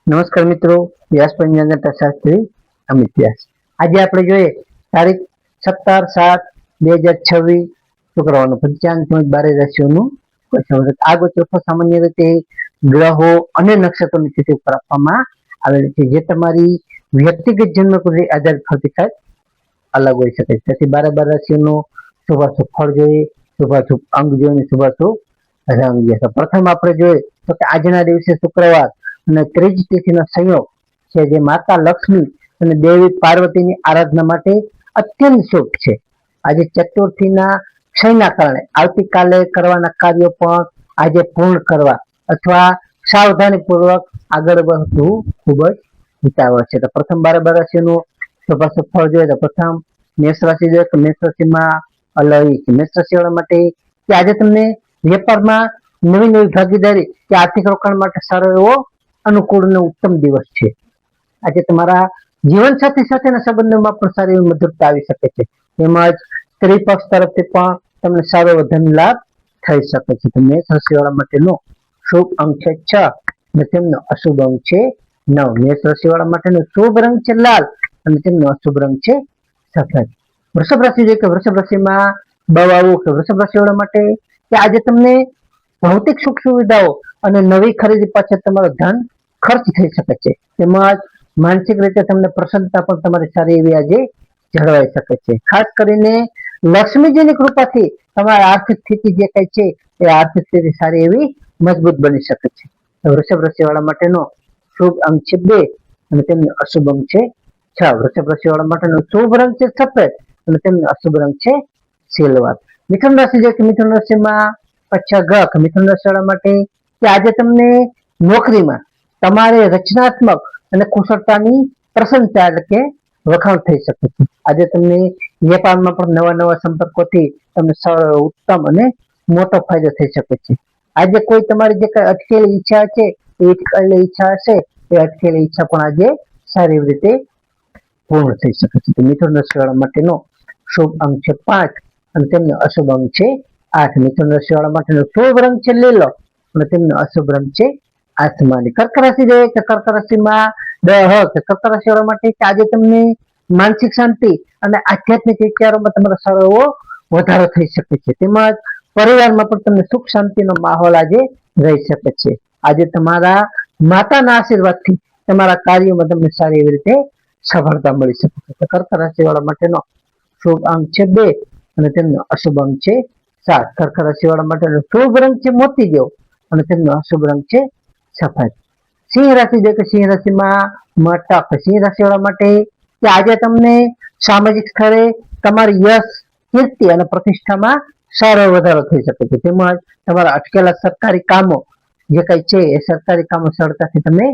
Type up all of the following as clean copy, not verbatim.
નમસ્કાર મિત્રો, વ્યાસ પંચાંગ શાસ્ત્રી અમિત વ્યાસ. આજે આપણે જોઈએ તારીખ 17/7/2026 શુક્રવારનું પંચાંગ તેમજ 12 રાશિઓનું આ ગોચર સામાન્ય રીતે ગ્રહો અને નક્ષત્રોની સ્થિતિ ઉપર આપવામાં આવેલી છે, જે તમારી વ્યક્તિગત જન્મકુંડળી આધારિત ફળથી કાંઈક અલગ હોઈ શકે છે. તેથી 12 રાશિઓનું શુભાશુભ ફળ જોઈએ, શુભાશુભ અંગ જોઈએ, શુભાશુભ રંગ જોઈએ. પ્રથમ આપણે જોઈએ તો કે આજના દિવસે શુક્રવાર અને ત્રીજ તિથિનો સંયોગ છે, જે માતા લક્ષ્મી અને દેવી પાર્વતીની આરાધના માટે અત્યંત શુભ છે. આજે ચતુર્થીના ક્ષયના કારણે આવતીકાલે કરવાના કાર્યો પણ આજે પૂર્ણ કરવા અથવા સાવધાનીપૂર્વક આગળ વધવું ખૂબ જ હિતાવહ છે. તો પ્રથમ 12 રાશિનું શુભાશુભ ફળ જોઈએ તો પ્રથમ મેષ રાશિ જોઈએ તો મેષ રાશિમાં અલૌકિક મેષ રાશિવાળા માટે કે આજે તમને વેપારમાં નવી ભાગીદારી કે આર્થિક રોકાણ માટે સારો એવો અનુકૂળ અને ઉત્તમ દિવસ છે. આજે તમારા જીવનસાથી સાથેના સંબંધોમાં પણ સારી એવી મધુરતા આવી શકે છે. તેમજ સ્ત્રી પક્ષ તરફથી પણ તમને સારો એવો ધન લાભ થઈ શકે છે. તો મેષ રાશિવાળા માટેનો શુભ અંક છે 6 અને તેમનો અશુભ અંક છે 9. મેષ રાશિવાળા માટેનો શુભ રંગ છે લાલ અને તેમનો અશુભ રંગ છે સફેદ. વૃષભ રાશિ જોઈએ કે વૃષભ રાશિમાં બવાવું કે વૃષભ રાશિવાળા માટે કે આજે તમને ભૌતિક સુખ સુવિધાઓ અને નવી ખરીદી પાછળ તમારો ધન ખર્ચ થઈ શકે છે. તેમજ માનસિક રીતે તમને પ્રસન્નતા પણ તમારી સારી એવી આજે જળવાઈ શકે છે. ખાસ કરીને લક્ષ્મીજીની કૃપાથી તમારી આર્થિક સ્થિતિ જે કઈ છે એ આર્થિક સ્થિતિ સારી એવી મજબૂત બની શકે છે. વૃષભ રાશિવાળા માટેનો શુભ અંક છે 2 અને તેમનો અશુભ અંક છે 6. વૃષભ રાશિવાળા માટેનો શુભ રંગ છે સફેદ અને તેમનો અશુભ રંગ છે સિલ્વર. મિથુન રાશિ જે કે મિથુન રાશિમાં પચ્છા ગ્રહ મિથુન રાશિવાળા માટે કે આજે તમને નોકરીમાં તમારે રચનાત્મક અને કુશળતાની પ્રશંસા એટલે કે વખાણ થઈ શકે છે. આજે તમને વેપારમાં પણ નવા સંપર્કોથી તમને ઉત્તમ અને મોટો ફાયદો થઈ શકે છે. આજે કોઈ તમારી જે કઈ અટકેલી ઈચ્છા છે એ અટકેલી ઈચ્છા હશે એ અટકેલી ઈચ્છા પણ આજે સારી રીતે પૂર્ણ થઈ શકે છે. તો મિથુન રાશિવાળા માટેનો શુભ અંક છે 5 અને તેમનો અશુભ અંક છે 8. મિથુન રાશિવાળા માટેનો શુભ રંગ છે લીલો અને તેમનો અશુભ રંગ છે આસમાની. કર્ક રાશિ જોઈએ કે કર્ક રાશિમાં કર્ક રાશિવાળા માટે આજે તમને માનસિક શાંતિ અને આધ્યાત્મિક વિચારોમાં તમારો સારો એવો વધારો થઈ શકે છે. તેમજ પરિવારમાં પણ તમને સુખ શાંતિનો માહોલ આજે રહી શકે છે. આજે તમારા માતાના આશીર્વાદથી તમારા કાર્યોમાં તમને સારી એવી રીતે સફળતા મળી શકે છે. કર્ક રાશિવાળા માટેનો શુભ અંક છે 2 અને તેમનો અશુભ અંક છે 7. કર્ક રાશિવાળા માટેનો શુભ રંગ છે મોતી જેવો અને તેમનો અશુભ રંગ છે સફેદ. સિંહ રાશિ જે કે સિંહ રાશિમાં મટક સિંહ રાશિવાળા માટે કે આજે તમને સામાજિક સ્તરે તમારી યશ કીર્તિ અને પ્રતિષ્ઠામાં સારો વધારો થઈ શકે છે. તેમજ તમારા અટકેલા સરકારી કામો જે કઈ છે એ સરકારી કામો સરળતાથી તમે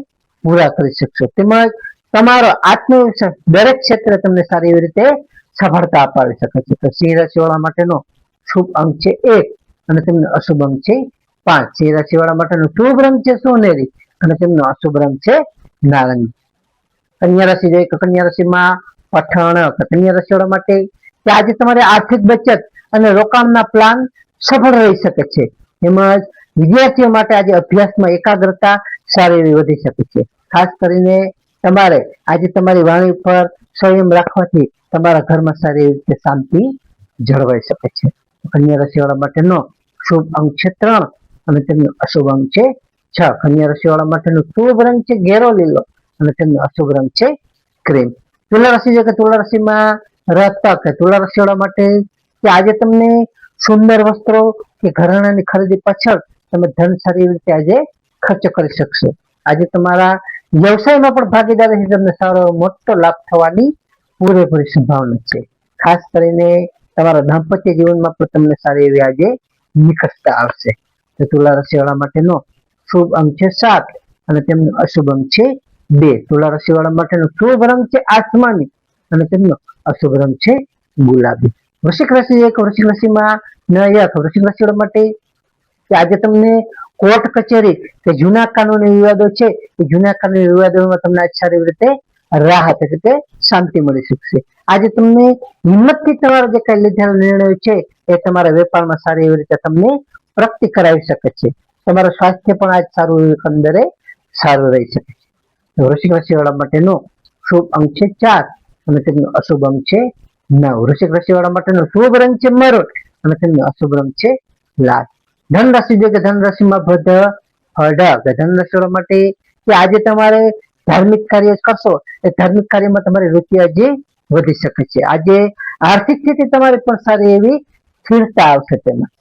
પૂરા કરી શકશો. તેમજ તમારો આત્મવિશ્વાસ દરેક ક્ષેત્રે તમને સારી એવી રીતે સફળતા અપાવી શકે છે. તો સિંહ રાશિવાળા માટેનો શુભ અંક છે 1 અને તેમનો અશુભ અંક છે 5. સિંહ રાશિવાળા માટેનો શુભ રંગ છે સોનેરી અને તેમનો અશુભ રંગ છે નારંગી. કન્યા રાશિ જોઈએ તો કન્યા રાશિમાં પઠાણ કન્યા રાશિવાળા માટે કે આજે તમારે આર્થિક બચત અને રોકાણના પ્લાન સફળ રહી શકે છે. તેમજ વિદ્યાર્થીઓ માટે આજે અભ્યાસમાં એકાગ્રતા સારી એવી વધી શકે છે. ખાસ કરીને તમારે આજે તમારી વાણી પર સંયમ રાખવાથી તમારા ઘરમાં સારી એવી રીતે શાંતિ જળવાઈ શકે છે. કન્યા રાશિવાળા માટેનો શુભ અંક છે 3 અને તેમનો અશુભ અંક છે 6. કન્યા રાશિવાળા માટેનો શુભ રંગ છે ઘેરો લીલો અને તેમનો અશુભ રંગ છે ક્રીમ. તુલા રાશિ છે કે તુલા રાશિમાં રતક તુલા રાશિવાળા માટે કે આજે તમને સુંદર વસ્ત્રો કે ઘરેણાની ખરીદી પાછળ તમે ધન સારી રીતે આજે ખર્ચ કરી શકશો. આજે તમારા વ્યવસાયમાં પણ ભાગીદારીથી તમને સારો મોટો લાભ થવાની પૂરેપૂરી સંભાવના છે. ખાસ કરીને તમારા દાંપત્ય જીવનમાં પણ તમને સારી એવી આજે નિકટતા આવશે. તો તુલા રાશિવાળા માટેનો શુભ અંક છે 7 અને તેમનો અશુભ અંક છે 2. તુલા રાશિવાળા માટેનો શુભ રંગ છે આસમાની અને તેમનો અશુભ રંગ છે ગુલાબી. વૃશ્ચિક રાશિ એક વૃશ્ચિક રાશિમાં વૃશ્ચિક રાશિવાળા માટે કે આજે તમને કોર્ટ કચેરી કે જૂના કાનૂની વિવાદો છે એ જૂના કાનૂની વિવાદોમાં તમને આજ સારી રીતે રાહત એટલે કે શાંતિ મળી શકશે. આજે તમને હિંમતથી તમારા જે કઈ લીધેલા નિર્ણયો છે એ તમારા વેપારમાં સારી એવી રીતે તમને પ્રગતિ કરાવી શકે છે. તમારું સ્વાસ્થ્ય પણ આજ સારું એકંદરે સારું રહી શકે છે. તો વૃશ્ચિક રાશિ વાળા માટેનો શુભ અંક છે 4 અને તેમનો અશુભ અંક છે 9. વૃશ્ચિક રાશિ વાળા માટેનો શુભ રંગ છે મરૂન અને તેમનો અશુભ રંગ છે લાલ. ધન રાશિ જોઈએ કે ધન રાશિમાં બધ હળક. ધન રાશિ વાળા માટે કે આજે તમારે ધાર્મિક કાર્ય કરશો એ ધાર્મિક કાર્યમાં તમારી રુચિ આજે વધી શકે છે. આજે આર્થિક સ્થિતિ તમારી પણ સારી એવી સ્થિરતા આવશે. તેમાં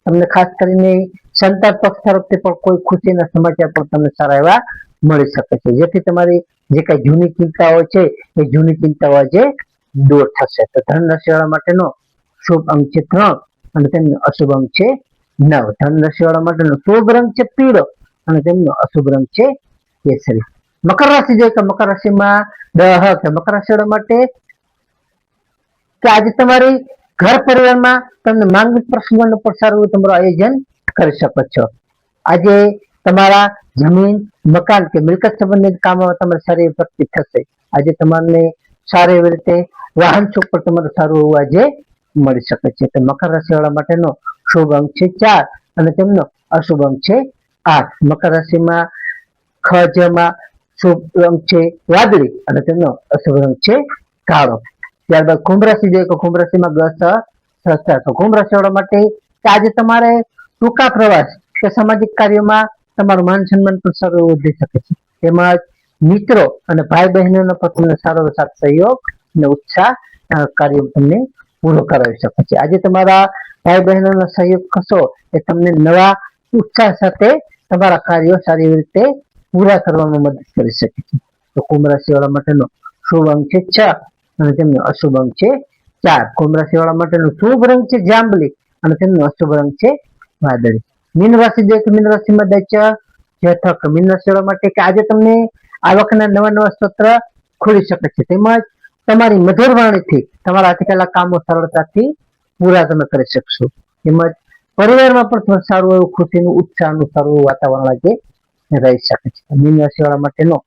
તમને ખાસ કરીને સંતાન પક્ષ તરફથી પણ કોઈ ખુશીના સમાચાર પણ તમને સારા એવા મળી શકે છે, જેથી તમારી જે કઈ જૂની ચિંતાઓ છે એ જૂની ચિંતાઓ આજે દૂર થશે. તો ધન રાશિ વાળા માટેનો શુભ અંક છે 3 અને તેમનો અશુભ અંક છે 9. ધન રાશિ વાળા માટેનો શુભ રંગ છે પીળો અને તેમનો અશુભ રંગ છે કેસરી. મકર રાશિ જોઈએ તો મકર રાશિમાં મકર રાશિ વાળા માટે કે આજે તમારી ઘર પરિવારમાં તમને માંગલિક પ્રસંગોનું પણ સારું તમારું આયોજન કરી શકો છો. આજે તમારા જમીન મકાન કે મિલકત સંબંધિત કામોમાં તમારે સારી પ્રગતિ થશે. આજે તમને સારી એવી રીતે વાહન સુખ પર તમારે સારું એવું આજે મળી શકે છે. તો મકર રાશિ વાળા માટેનો શુભ અંક છે 4 અને તેમનો અશુભ અંક છે 8. મકર રાશિમાં ખજમાં શુભ રંગ છે વાદળી અને તેમનો અશુભ રંગ છે કાળો. ત્યારબાદ કુંભ રાશિ જોઈએ તો કુંભ રાશિમાં તો કુંભ રાશિ વાળા માટે આજે તમારે ટૂંકા પ્રવાસ કે સામાજિક કાર્યોમાં તમારું માન સન્માન પણ સારું વધી શકે છે. તેમજ મિત્રો અને ભાઈ બહેનોનો પણ તમને સારો સાથ સહયોગ અને ઉત્સાહ કાર્ય તમને પૂરો કરાવી શકે છે. આજે તમારા ભાઈ બહેનોનો સહયોગ થશો એ તમને નવા ઉત્સાહ સાથે તમારા કાર્યો સારી રીતે પૂરા કરવામાં મદદ કરી શકે છે. તો કુંભ રાશિ વાળા માટેનો શુભ અંક છે 6 અને તેમનો અશુભ અંક છે 4. કુંભ રાશિ વાળા માટેનો શુભ રંગ છે જાંબલી અને તેમનો અશુભ રંગ છે વાદળી. મીન રાશિ જોઈએ તો મીન રાશિમાં જથક. મીન રાશિ વાળા માટે કે આજે તમને આવકના નવા નવા સ્ત્રોત ખુલી શકે છે. તેમજ તમારી મધુર વાણીથી તમારા આજકાલના કામો સરળતાથી પૂરા તમે કરી શકશો. તેમજ પરિવારમાં પણ સારું એવું ખુશીનું ઉત્સાહનું સારું એવું વાતાવરણ આજે રહી શકે છે. મીન રાશિ વાળા માટેનો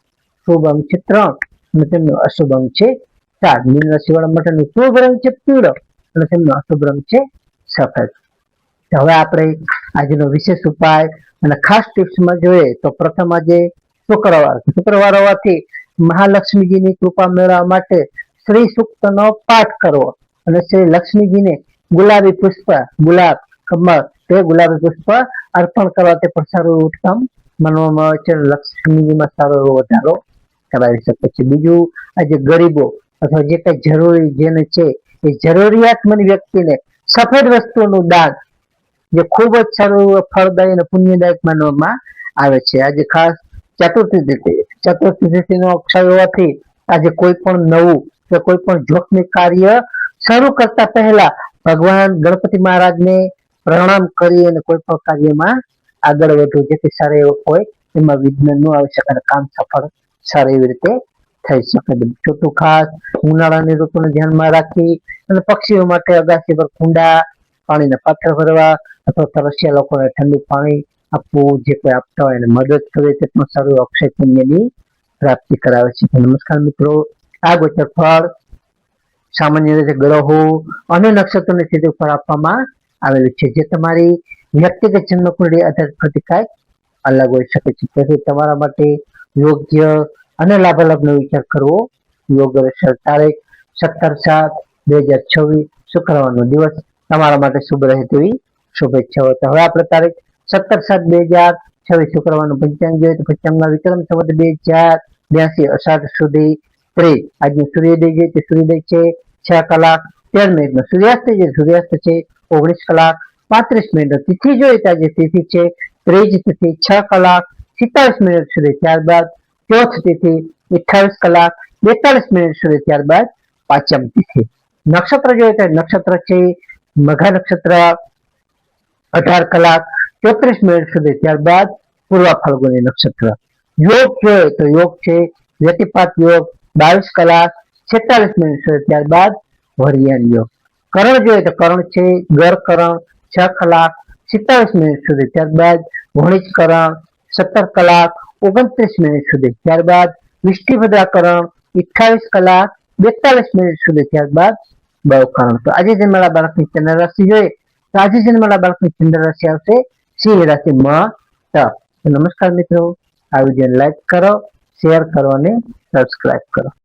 શુભ અંક છે 3 અને તેમનો અશુભ અંક છે 4. મીન રાશિ વાળા માટેનો શુભ રંગ છે પીળો અને તેમનો અશુભ રંગ છે સફેદ. હવે આપણે આજનો વિશેષ ઉપાય અને ખાસ ટિપ્સમાં જોઈએ તો પ્રથમ આજે શુક્રવાર હોવાથી મહાલક્ષ્મીજીની કૃપા મેળવવા માટે શ્રી સૂક્તનો પાઠ કરવો અને શ્રી લક્ષ્મીજીને ગુલાબી પુષ્પ ગુલાબ કમળ તે ગુલાબી પુષ્પ અર્પણ કરવા તે પણ સારું ઉત્તમ માનવામાં આવે છે. લક્ષ્મીજીમાં સારો એવો વધારો કરાવી શકે છે. બીજું આજે ગરીબો અથવા જે કઈ જરૂરી જેને છે એ જરૂરિયાતમંદ વ્યક્તિને સફેદ વસ્તુનું દાન જે ખૂબ જ સારું ફળદાયી અને પુણ્યદાયક માનવામાં આવે છે. આજે ખાસ ચતુર્થી તિથિનો અક્ષય હોવાથી આજે કોઈ પણ નવું કે કોઈ પણ જોખમી કાર્ય શરૂ કરતા પહેલા ભગવાન ગણપતિ મહારાજને પ્રણામ કરી અને કોઈ પણ કાર્યમાં આગળ વધવું જેથી સારા એવો કોઈ એમાં વિઘ્ન ન આવી શકે અને કામ સફળ સારી એવી રીતે થઈ શકે. ચોથું ખાસ ઉનાળાની ઋતુને ધ્યાનમાં રાખી અને પક્ષીઓ માટે અગાસી પર કુંડા પાણીના પાત્ર ભરવા અથવા તરસ્યા લોકોને ઠંડુ પાણી આપવું, જે કોઈ આપતા હોય એને મદદ કરવી તે પણ સારું અક્ષય પુણ્યની પ્રાપ્તિ કરાવે છે. નમસ્કાર મિત્રો, આ ગોચર ફળ સામાન્ય રીતે ગ્રહો અને નક્ષત્રોની સ્થિતિ ઉપર આપવામાં આવેલું છે, જે તમારી વ્યક્તિગત જન્મકુંડળી આધારિત પ્રતિકાર અલગ હોઈ શકે છે. તેથી તમારા માટે યોગ્ય અને લાભાલાભનો વિચાર કરવો યોગ્ય રહેશે. તારીખ 17/7/2026 શુક્રવારનો દિવસ તમારા માટે શુભ રહે તેવી શુભેચ્છાઓ. તો હવે આપણે તારીખ 17/7/2026 શુક્રવારનું પંચાંગ જોઈએ તો પંચાંગમાં વિક્રમ સંવત 2082 અષાઢ સુધી 3 આજનો સૂર્યોદય જોઈએ તો સૂર્યોદય છે 6 કલાક 13 મિનિટનો, સૂર્યાસ્ત છે 19 કલાક 35 મિનિટનો. તિથિ જોઈએ તો આજે તિથિ છે ત્રીજ તિથિ 6 કલાક 47 મિનિટ સુધી, ત્યારબાદ ચોથ તિથિ 28 કલાક 42 મિનિટ સુધી, ત્યારબાદ પાંચમ તિથિ. નક્ષત્ર જોઈએ તો નક્ષત્ર છે મઘા નક્ષત્ર 18 કલાક 34 મિનિટ સુધી, ત્યારબાદ પૂર્વ ફાલ્ગુની નક્ષત્ર. યોગ જોઈએ તો યોગ છે વ્યતિપાત યોગ 22 કલાક 46 મિનિટ સુધી, ત્યારબાદ વરિયાન યોગ. કરણ જોઈએ તો કરણ છે ગર કરણ 6 કલાક 27 મિનિટ સુધી, ત્યારબાદ વણિજ કરણ 17 કલાક 29 મિનિટ સુધી, ત્યારબાદ વિષ્ટિભદ્રા કરણ 28 કલાક 42 મિનિટ સુધી, ત્યારબાદ બવકરણ. તો આજે જન્મેલા બાળકની ચંદ્ર રાશિ જોઈએ તો આજે જન્મેલા બાળકની ચંદ્ર રાશિ આવશે સિંહ રાશિ મ. નમસ્કાર મિત્રો, આ વિડીયોને લાઈક કરો, શેર કરો અને સબસ્ક્રાઇબ કરો.